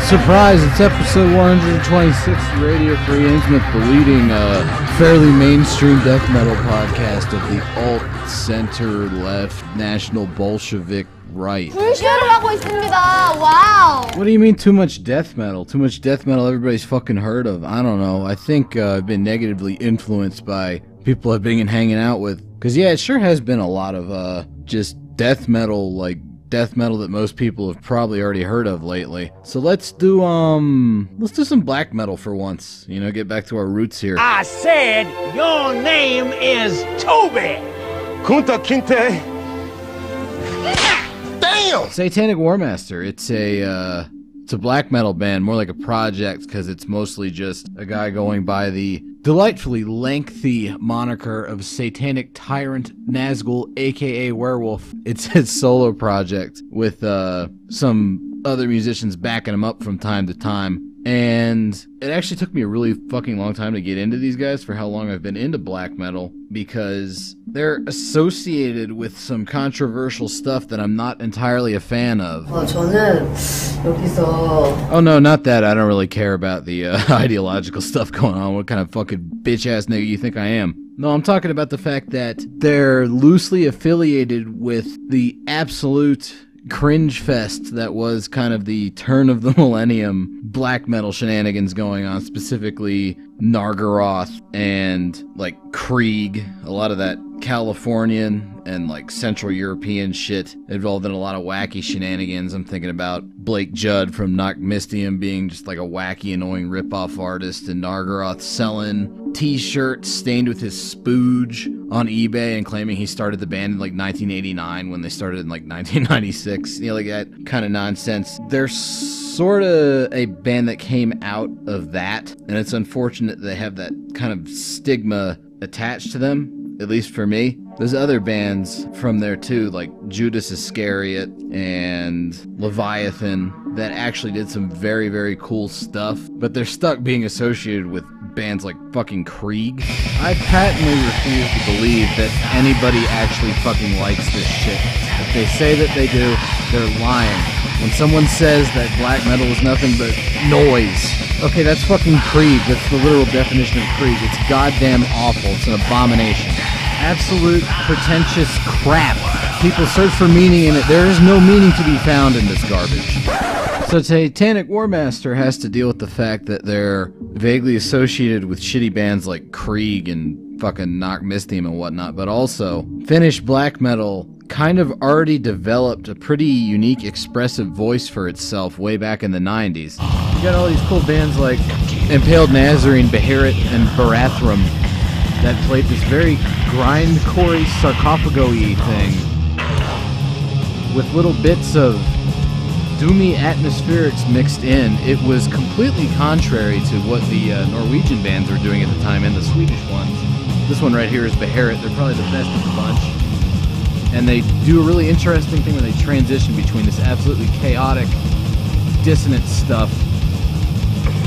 Surprise, it's episode 126 of Radio Free Infinite, the leading, fairly mainstream death metal podcast of the alt-center left National Bolshevik right. Wow. What do you mean too much death metal? Too much death metal everybody's fucking heard of. I don't know. I think I've been negatively influenced by people I've been hanging out with. Because, yeah, it sure has been a lot of just death metal, like death metal that most people have probably already heard of lately. So let's do some black metal for once. You know, get back to our roots here. I said your name is Toby. Kunta Kinte. Damn! Satanic Warmaster. It's a black metal band, more like a project, because it's mostly just a guy going by the delightfully lengthy moniker of Satanic Tyrant Nazgûl, aka Werewolf. It's his solo project with some other musicians backing him up from time to time. And it actually took me a really fucking long time to get into these guys for how long I've been into black metal, because they're associated with some controversial stuff that I'm not entirely a fan of. Oh no, not that. I don't really care about the ideological stuff going on. What kind of fucking bitch-ass nigga you think I am? No, I'm talking about the fact that they're loosely affiliated with the absolute cringe fest that was kind of the turn of the millennium black metal shenanigans going on, specifically Nargaroth and like Krieg, a lot of that Californian and like Central European shit involved in a lot of wacky shenanigans. I'm thinking about Blake Judd from Nach Zero being just like a wacky, annoying rip-off artist, and Nargaroth selling t-shirts stained with his spooge on eBay and claiming he started the band in like 1989 when they started in like 1996. You know, like that kind of nonsense. They're sort of a band that came out of that, and it's unfortunate they have that kind of stigma attached to them, at least for me. There's other bands from there too, like Judas Iscariot and Leviathan, that actually did some very, very cool stuff, but they're stuck being associated with bands like fucking Krieg. I patently refuse to believe that anybody actually fucking likes this shit. If they say that they do, they're lying. When someone says that black metal is nothing but noise, okay, that's fucking Krieg. That's the literal definition of Krieg. It's goddamn awful. It's an abomination. Absolute pretentious crap. People search for meaning in it. There is no meaning to be found in this garbage. So Satanic Warmaster has to deal with the fact that they're vaguely associated with shitty bands like Krieg and fucking Nach Zero and whatnot, but also Finnish black metal kind of already developed a pretty unique, expressive voice for itself way back in the 90s. You got all these cool bands like Impaled Nazarene, Beherit, and Vaërlv that played this very grindcore, sarcophago-y thing with little bits of doomy atmospherics mixed in. It was completely contrary to what the Norwegian bands were doing at the time, and the Swedish ones. This one right here is Beherit. They're probably the best of the bunch. And they do a really interesting thing where they transition between this absolutely chaotic, dissonant stuff,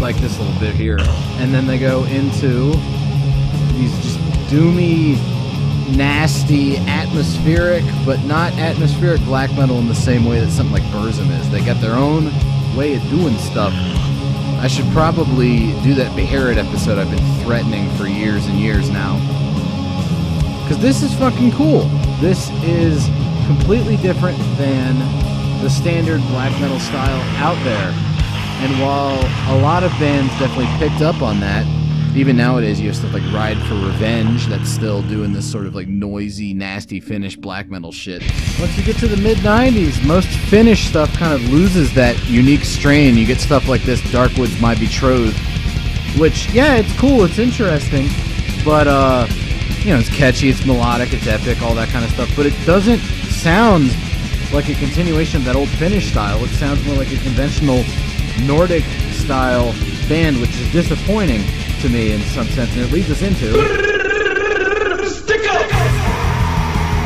like this little bit here, and then they go into these just doomy, nasty, atmospheric, but not atmospheric black metal in the same way that something like Burzum is. They got their own way of doing stuff. I should probably do that Beherit episode I've been threatening for years and years now. Because this is fucking cool. This is completely different than the standard black metal style out there. And while a lot of bands definitely picked up on that, even nowadays you have stuff like Ride for Revenge that's still doing this sort of like noisy, nasty Finnish black metal shit. Once you get to the mid-90s, most Finnish stuff kind of loses that unique strain. You get stuff like this, Darkwood's My Betrothed, which, yeah, it's cool, it's interesting, but, you know, it's catchy, it's melodic, it's epic, all that kind of stuff, but it doesn't sound like a continuation of that old Finnish style. It sounds more like a conventional Nordic style band, which is disappointing to me in some sense, and it leads us into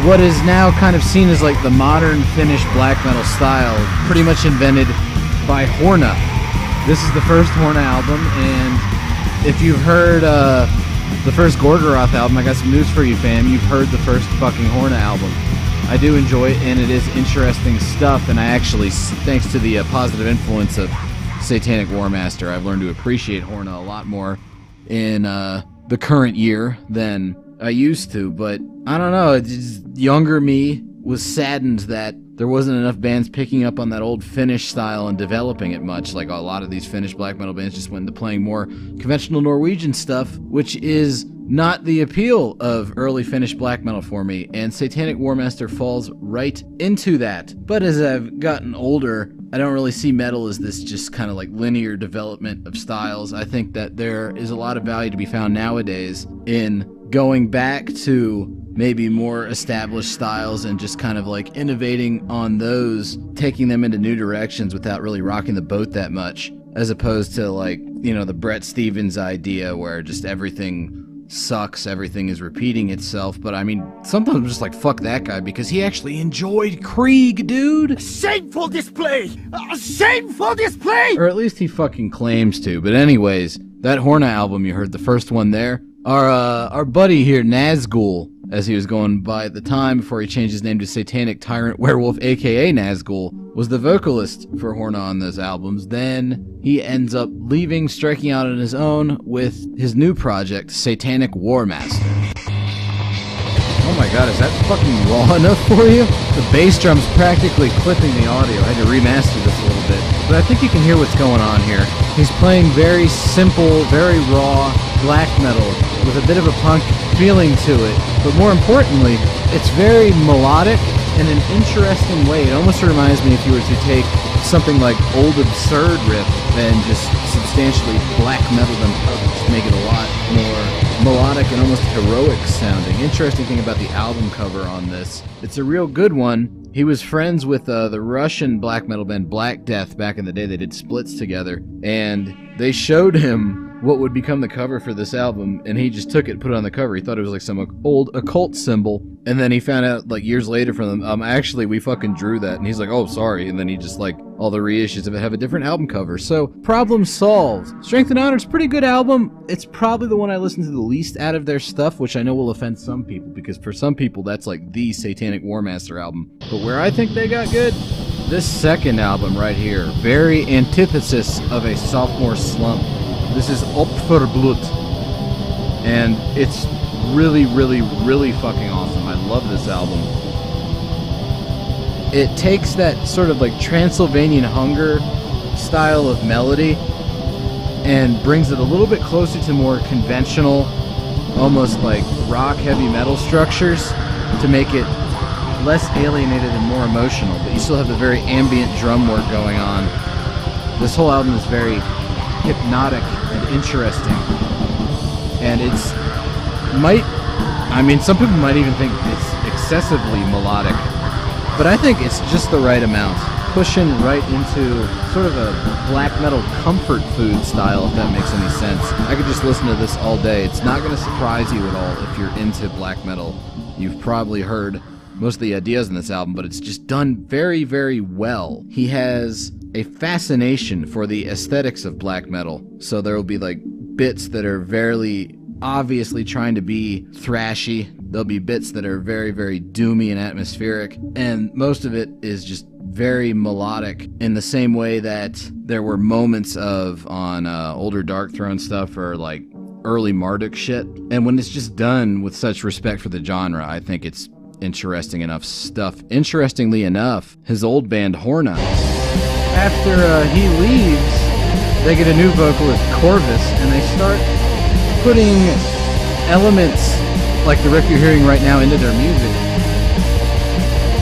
what is now kind of seen as like the modern Finnish black metal style, pretty much invented by Hornup. This is the first Hornup album, and if you've heard the first Gorgoroth album, I got some news for you, fam. You've heard the first fucking Hornup album. I do enjoy it, and it is interesting stuff, and I actually, thanks to the positive influence of Satanic Warmaster, I've learned to appreciate Horna a lot more in the current year than I used to, but I don't know, just younger me was saddened that there wasn't enough bands picking up on that old Finnish style and developing it much. Like a lot of these Finnish black metal bands just went into playing more conventional Norwegian stuff, which is not the appeal of early Finnish black metal for me, and Satanic Warmaster falls right into that. But as I've gotten older, I don't really see metal as this just kind of like linear development of styles. I think that there is a lot of value to be found nowadays in going back to maybe more established styles and just kind of like innovating on those, taking them into new directions without really rocking the boat that much, as opposed to like, you know, the Brett Stevens idea where just everything sucks, everything is repeating itself. But I mean, sometimes I'm just like, fuck that guy, because he actually enjoyed Krieg, dude. Shameful display! A shameful display! Or at least he fucking claims to. But anyways, that Horna album you heard, the first one there, our buddy here, Nazgûl, as he was going by at the time before he changed his name to Satanic Tyrant Werwolf, aka Nazgûl, was the vocalist for Horna on those albums. Then he ends up leaving, striking out on his own with his new project, Satanic Warmaster. Oh my god, is that fucking raw enough for you? The bass drum's practically clipping the audio. I had to remaster this a little bit. But I think you can hear what's going on here. He's playing very simple, very raw black metal with a bit of a punk feeling to it. But more importantly, it's very melodic in an interesting way. It almost reminds me if you were to take something like Old Absurd riff and just substantially black metal them up, just make it a lot more melodic and almost heroic sounding. Interesting thing about the album cover on this, it's a real good one. He was friends with the Russian black metal band Black Death back in the day. They did splits together, and they showed him what would become the cover for this album, and he just took it and put it on the cover. He thought it was like some old occult symbol, and then he found out like years later from them, actually we fucking drew that, and he's like, oh sorry, and then he just like, all the reissues of it have a different album cover. So, problem solved. Strength and Honor is a pretty good album. It's probably the one I listen to the least out of their stuff, which I know will offend some people, because for some people that's like the Satanic Warmaster album. But where I think they got good, this second album right here, very antithesis of a sophomore slump. This is Opferblut, and it's really, really, really fucking awesome. I love this album. It takes that sort of like Transylvanian Hunger style of melody and brings it a little bit closer to more conventional, almost like rock heavy metal structures to make it less alienated and more emotional, but you still have the very ambient drum work going on. This whole album is very hypnotic and interesting, and it's some people might even think it's excessively melodic, but I think it's just the right amount, pushing right into sort of a black metal comfort food style, if that makes any sense. I could just listen to this all day. It's not going to surprise you at all if you're into black metal. You've probably heard most of the ideas in this album, but it's just done very, very well. He has a fascination for the aesthetics of black metal, so there will be like bits that are very obviously trying to be thrashy. There'll be bits that are very, very doomy and atmospheric, and most of it is just very melodic in the same way that there were moments of on older Dark Throne stuff or like early Marduk shit. And when it's just done with such respect for the genre, I think it's interesting enough stuff. Interestingly enough, his old band Hornup, after he leaves, they get a new vocalist, Corvus, and they start putting elements like the riff you're hearing right now into their music.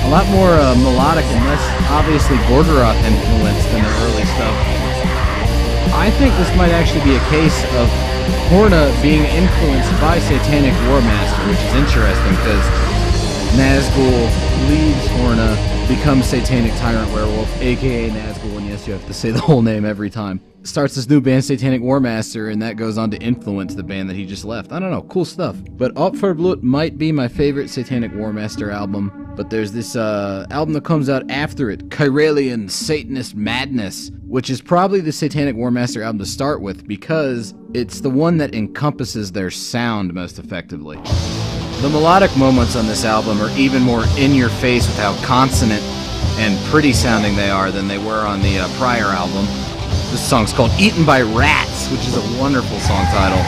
A lot more melodic and less obviously Gorgoroth influenced than their early stuff. I think this might actually be a case of Horna being influenced by Satanic Warmaster, which is interesting because Nazgûl leaves Horna, becomes Satanic Tyrant Werwolf, aka Nazgûl, and yes, you have to say the whole name every time. Starts this new band, Satanic Warmaster, and that goes on to influence the band that he just left. I don't know, cool stuff. But Opferblut might be my favorite Satanic Warmaster album, but there's this album that comes out after it, Kyrelian Satanist Madness, which is probably the Satanic Warmaster album to start with because it's the one that encompasses their sound most effectively. The melodic moments on this album are even more in your face with how consonant and pretty sounding they are than they were on the prior album. This song's called Eaten by Rats, which is a wonderful song title.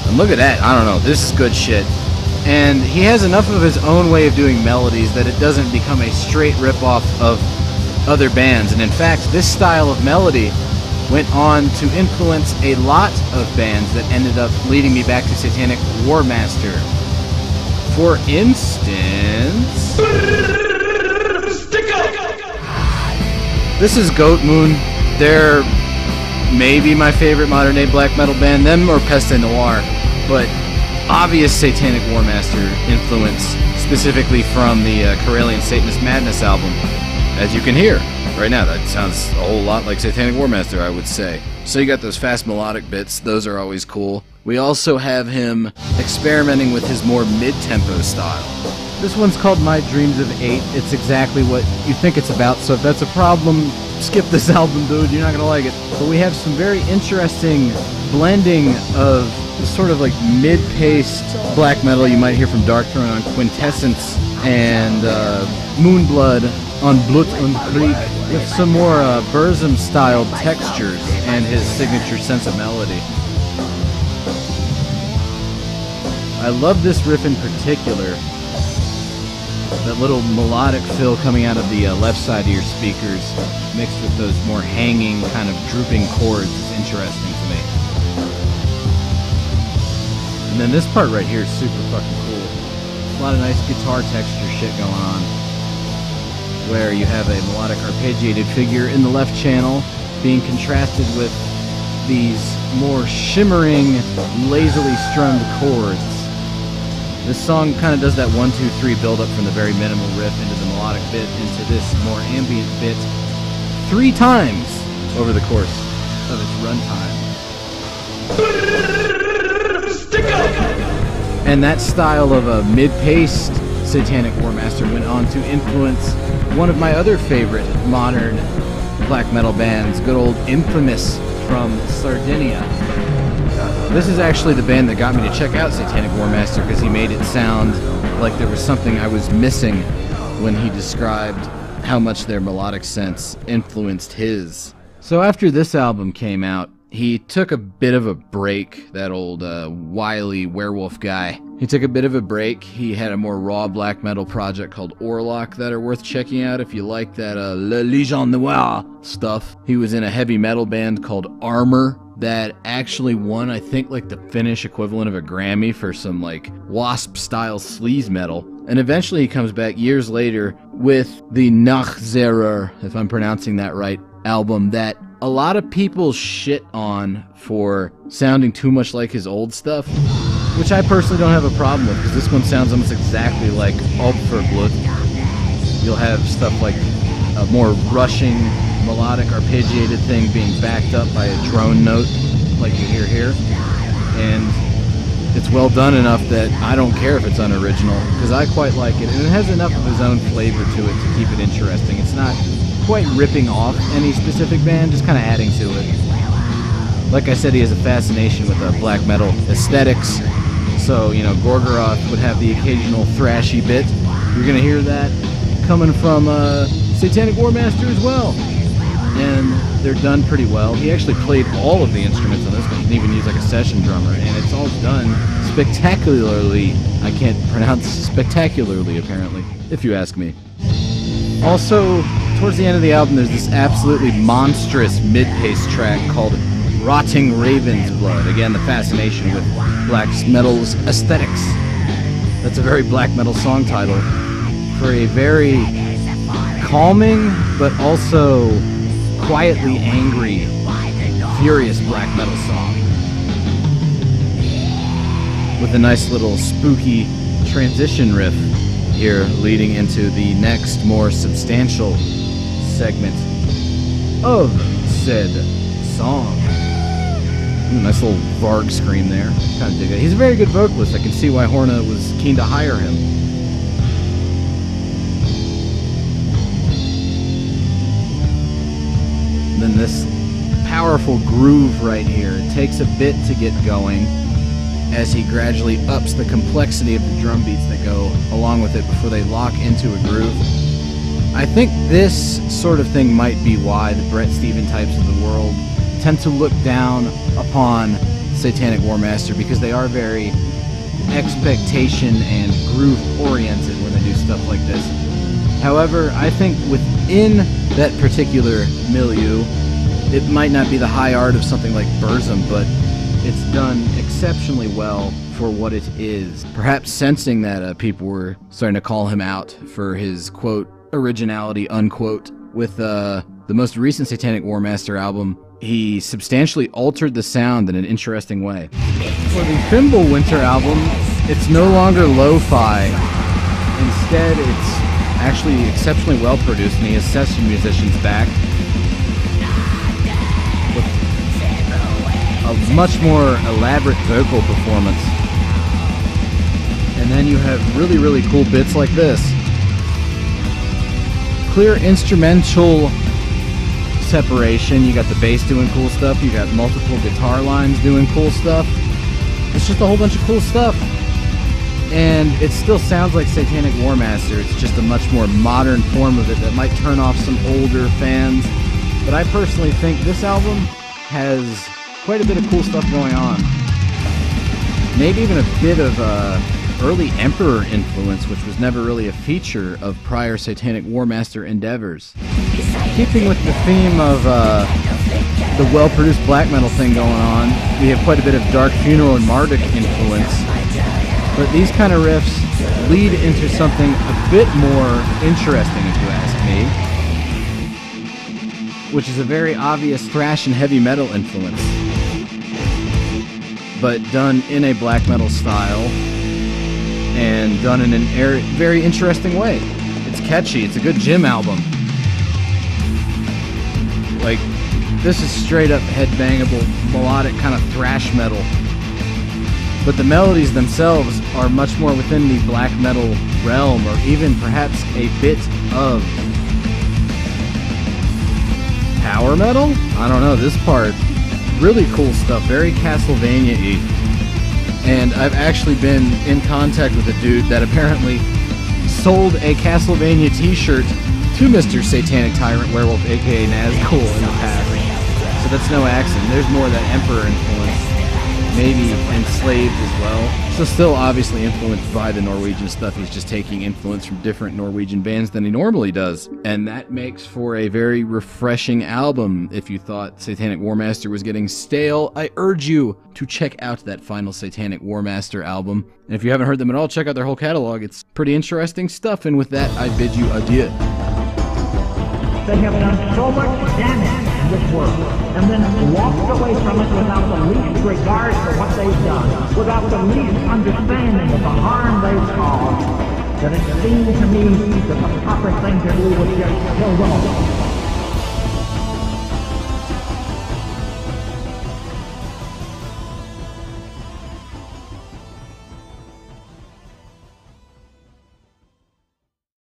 And look at that, I don't know, this is good shit. And he has enough of his own way of doing melodies that it doesn't become a straight rip-off of other bands. And in fact, this style of melody went on to influence a lot of bands that ended up leading me back to Satanic Warmaster. For instance, this is Goatmoon. They're maybe my favorite modern day black metal band. Them or Peste Noir, but obvious Satanic Warmaster influence, specifically from the Kyrelian Satanist Madness album, as you can hear right now. That sounds a whole lot like Satanic Warmaster, I would say. So you got those fast melodic bits, those are always cool. We also have him experimenting with his more mid-tempo style. This one's called My Dreams of 8. It's exactly what you think it's about, so if that's a problem, skip this album, dude, you're not gonna like it. But we have some very interesting blending of the sort of like mid-paced black metal you might hear from Darkthrone on Quintessence and Moonblood on Blut und Krieg, with some more Burzum-styled textures and his signature sense of melody. I love this riff in particular. That little melodic fill coming out of the left side of your speakers, mixed with those more hanging, kind of drooping chords, is interesting to me. And then this part right here is super fucking cool. A lot of nice guitar texture shit going on, where you have a melodic arpeggiated figure in the left channel being contrasted with these more shimmering, lazily strummed chords. This song kind of does that 1-2-3 build-up from the very minimal riff into the melodic bit into this more ambient bit 3 times over the course of its runtime. And that style of a mid-paced Satanic Warmaster went on to influence one of my other favorite modern black metal bands, good old Infamous from Sardinia. This is actually the band that got me to check out Satanic Warmaster, because he made it sound like there was something I was missing when he described how much their melodic sense influenced his. So after this album came out, he took a bit of a break, that old wily werewolf guy. He took a bit of a break. He had a more raw black metal project called Orlok that are worth checking out if you like that Le Légion Noire stuff. He was in a heavy metal band called Armor that actually won, I think, like the Finnish equivalent of a Grammy for some like Wasp-style sleaze metal. And eventually he comes back years later with the Nach Zero, if I'm pronouncing that right, album that a lot of people shit on for sounding too much like his old stuff, which I personally don't have a problem with, because this one sounds almost exactly like Opferblut. You'll have stuff like a more rushing, melodic, arpeggiated thing being backed up by a drone note, like you hear here. And it's well done enough that I don't care if it's unoriginal, because I quite like it, and it has enough of his own flavor to it to keep it interesting. It's not quite ripping off any specific band, just kind of adding to it. Like I said, he has a fascination with black metal aesthetics, so, you know, Gorgoroth would have the occasional thrashy bit. You're going to hear that coming from Satanic Warmaster as well. And they're done pretty well. He actually played all of the instruments on this one. He didn't even use like a session drummer, and it's all done spectacularly. I can't pronounce spectacularly, apparently, if you ask me. Also, towards the end of the album, there's this absolutely monstrous mid-paced track called Rotting Raven's Blood. Again, the fascination with black metal's aesthetics. That's a very black metal song title for a very calming, but also quietly angry, furious black metal song, with a nice little spooky transition riff here leading into the next more substantial segment of said song. Ooh, nice little Varg scream there. Kind of dig it. He's a very good vocalist. I can see why Hornup was keen to hire him. Then this powerful groove right here. It takes a bit to get going, as he gradually ups the complexity of the drum beats that go along with it before they lock into a groove. I think this sort of thing might be why the Brett Steven types of the world tend to look down upon Satanic Warmaster, because they are very expectation and groove oriented when they do stuff like this. However, I think within that particular milieu, it might not be the high art of something like Burzum, but it's done exceptionally well for what it is. Perhaps sensing that people were starting to call him out for his, quote, originality, unquote, with the most recent Satanic Warmaster album, he substantially altered the sound in an interesting way. For the Fimbulwinter album, it's no longer lo-fi. Instead, it's actually exceptionally well produced, and he has session musicians back with a much more elaborate vocal performance. And then you have really, really cool bits like this. Clear instrumental separation. You got the bass doing cool stuff, you got multiple guitar lines doing cool stuff. It's just a whole bunch of cool stuff. And it still sounds like Satanic Warmaster. It's just a much more modern form of it that might turn off some older fans. But I personally think this album has quite a bit of cool stuff going on. Maybe even a bit of early Emperor influence, which was never really a feature of prior Satanic Warmaster endeavors. Keeping with the theme of the well-produced black metal thing going on, we have quite a bit of Dark Funeral and Marduk influence. But these kind of riffs lead into something a bit more interesting, if you ask me, which is a very obvious thrash and heavy metal influence, but done in a black metal style and done in a very interesting way. It's catchy. It's a good gym album. Like, this is straight up headbangable, melodic kind of thrash metal. But the melodies themselves are much more within the black metal realm, or even perhaps a bit of power metal? I don't know, this part, really cool stuff, very Castlevania-y. And I've actually been in contact with a dude that apparently sold a Castlevania t-shirt to Mr. Satanic Tyrant Werwolf, aka Nazgûl, in the past. So that's no accident. There's more of that Emperor influence. Maybe enslaved as well. So still obviously influenced by the Norwegian stuff. He's just taking influence from different Norwegian bands than he normally does. And that makes for a very refreshing album. If you thought Satanic Warmaster was getting stale, I urge you to check out that final Satanic Warmaster album. And if you haven't heard them at all, check out their whole catalog. It's pretty interesting stuff. And with that, I bid you adieu. They have done so much damage in this world, and then walked away from it without the least regard for what they've done, without the least understanding of the harm they've caused, that it seemed to me that the proper thing to do was just kill them all.